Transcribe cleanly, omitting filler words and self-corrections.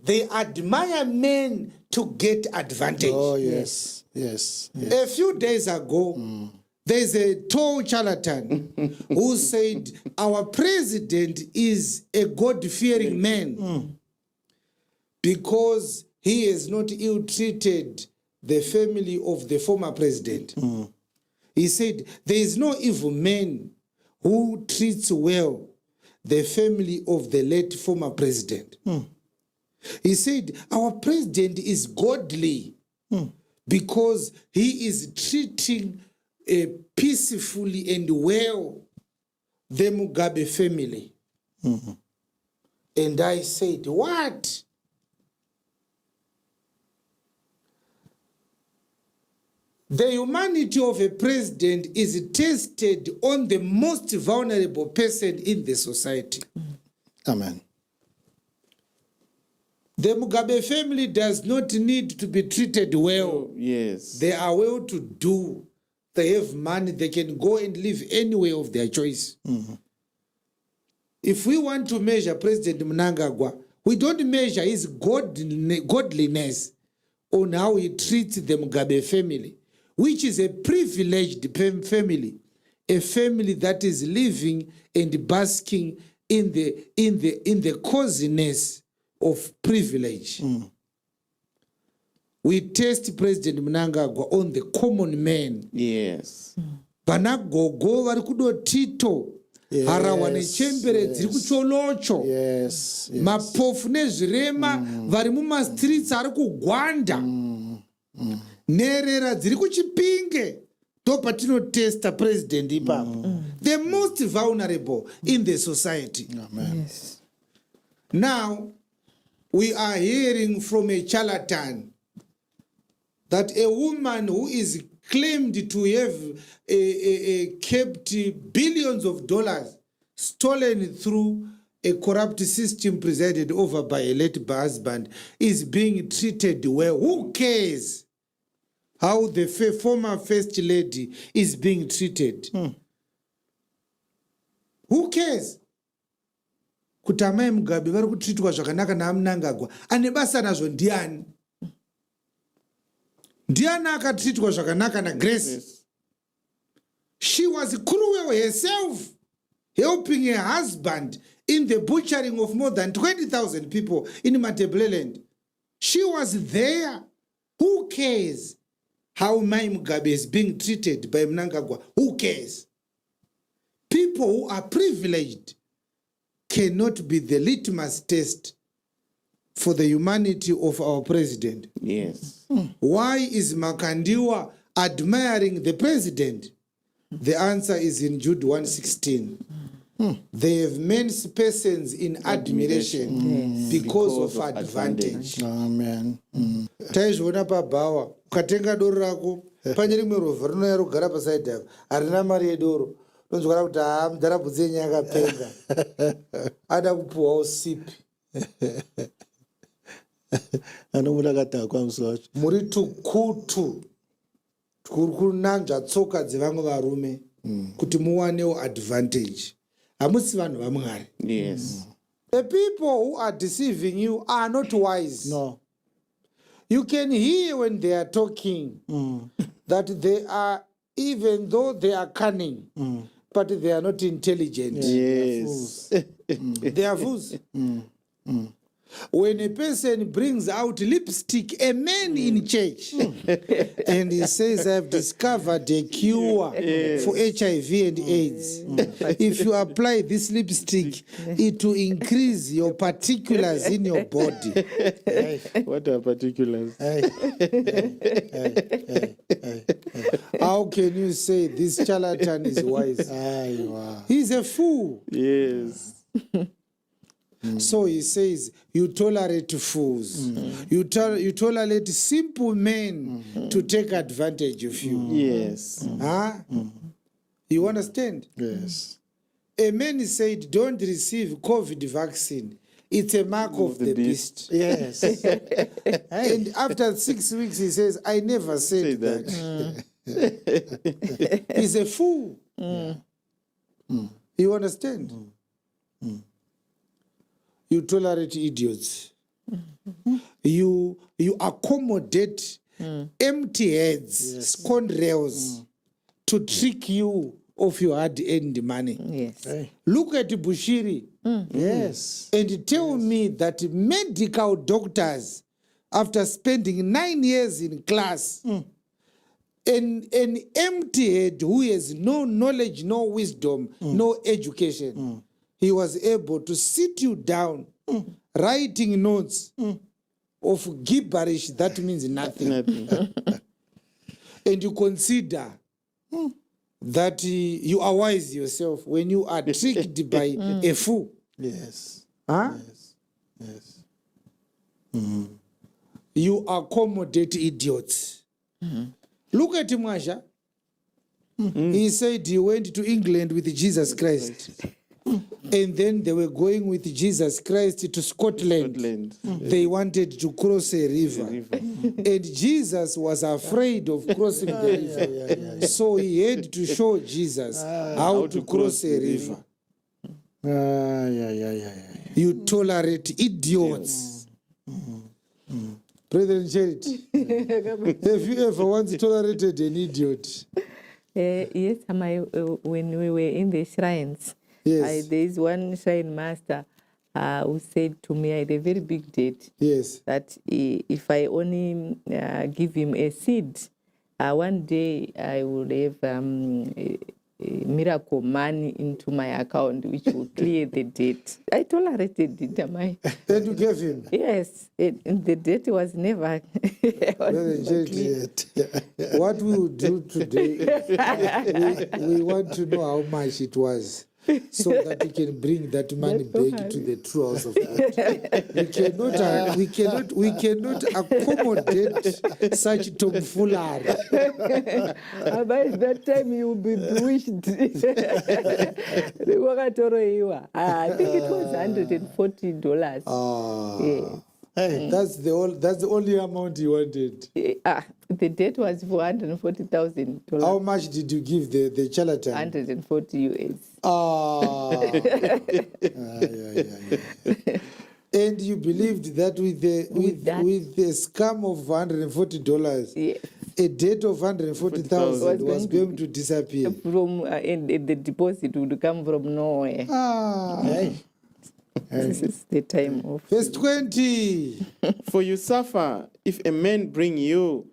they admire men to get advantage. Oh, yes. Yes. A few days ago, there's a tall charlatan who said our president is a God-fearing man because he has not ill-treated the family of the former president. He said there is no evil man who treats well the family of the late former president. He said our president is godly because he is treating peacefully and well the Mugabe family. And I said, what? The humanity of a president is tested on the most vulnerable person in the society. Amen. The Mugabe family does not need to be treated well. Yes. They are well to do. They have money. They can go and live anywhere of their choice. If we want to measure President Mnangagwa, we don't measure his godliness on how he treats the Mugabe family, which is a privileged family, a family that is living and basking in the coziness of privilege. We test President Mnangagwa on the common man. Yes. Vanagogo vari kudotito harawa nechembere dziri kucholocho mapofu nezvirema vari mumastreets ari kugwanda nherera dziri kuchipinge ndopatinotesta president ipapo. The most vulnerable in the society. Amen. Yes. Now we are hearing from a charlatan that a woman who is claimed to have kept billions of dollars stolen through a corrupt system presided over by a late husband is being treated well. Who cares how the former first lady is being treated? Who cares? Kuti amai Mugabe vari kutreatwa zvakanaka naMnangagwa ane basa nazvo ndiani? Ndiani akatreatwa zvakanaka naGrace? She was cruel herself, helping her husband in the butchering of more than 20,000 people in Matebeleland. She was there. Who cares how Mai Mugabe is being treated by Mnangagwa? Who cares? People who are privileged cannot be the litmus test for the humanity of our president. Yes. Why is Makandiwa admiring the president? The answer is in Jude 1:16. They have men's persons in admiration because of advantage. Amen. Taizvona paBhawa ukatenga doro rako pane rimwe rovha rinouya rogara pasaidhi apa harina mari yedoro unonzwara kuti mudharabhudzi yenyu yakapenga ada kupuhwawo sipi. Muri tukutu kuri kunanzva tsoka dzevamwe varume kuti muwanewo advantage. Hamusi vanhu vaMwari. Yes. The people who are deceiving you are not wise. No. You can hear when they are talking that they are, even though they are cunning, but they are not intelligent. Yes. They are fools. When a person brings out lipstick, a man in church, and he says, I've discovered a cure for HIV and AIDS. If you apply this lipstick, it will increase your particulars in your body. What are particulars? How can you say this charlatan is wise? He's a fool. Yes. So he says, you tolerate fools. You tolerate simple men to take advantage of you. Yes. Huh? You understand? Yes. A man said, don't receive COVID vaccine. It's a mark of the beast. Yes. And after 6 weeks, he says, I never said that. He's a fool. You understand? You tolerate idiots. You accommodate empty heads, scoundrels, to trick you of your hard-earned money. Yes. Hey. Look at Bushiri Yes. and tell me that medical doctors, after spending 9 years in class, an empty head who has no knowledge, no wisdom, no education, he was able to sit you down writing notes of gibberish that means nothing. And you consider that you are wise yourself when you are tricked by a fool. Yes. Huh? Yes. You accommodate idiots. Look at Mwazha. He said he went to England with Jesus Christ. And then they were going with Jesus Christ to Scotland. They wanted to cross a river. And Jesus was afraid of crossing the river. So he had to show Jesus how to cross a river. You tolerate idiots. Brethren, Charity, have you ever once tolerated an idiot? Yes, when we were in the shrines, Yes. there is one shrine master who said to me, I had a very big debt, Yes. that if I only give him a seed, one day I would have miracle money into my account, which will clear the debt. I tolerated it, am I? And you gave him? Yes, the debt was never Brethren, Charity, what we will do today, we want to know how much it was, so that we can bring that money back to the true house of God. We cannot accommodate such tomfoolery. By that time you will be bewitched. I think it was $140. Yeah. Hey. That's the only amount you wanted. The debt was $440,000. How much did you give the charlatan? 140 US. And you believed that with the scam of $140, Yes. a debt of $140,000 was going to disappear. And the deposit would come from nowhere. Hey. This is the time of Verse 20. For you suffer if a man bring you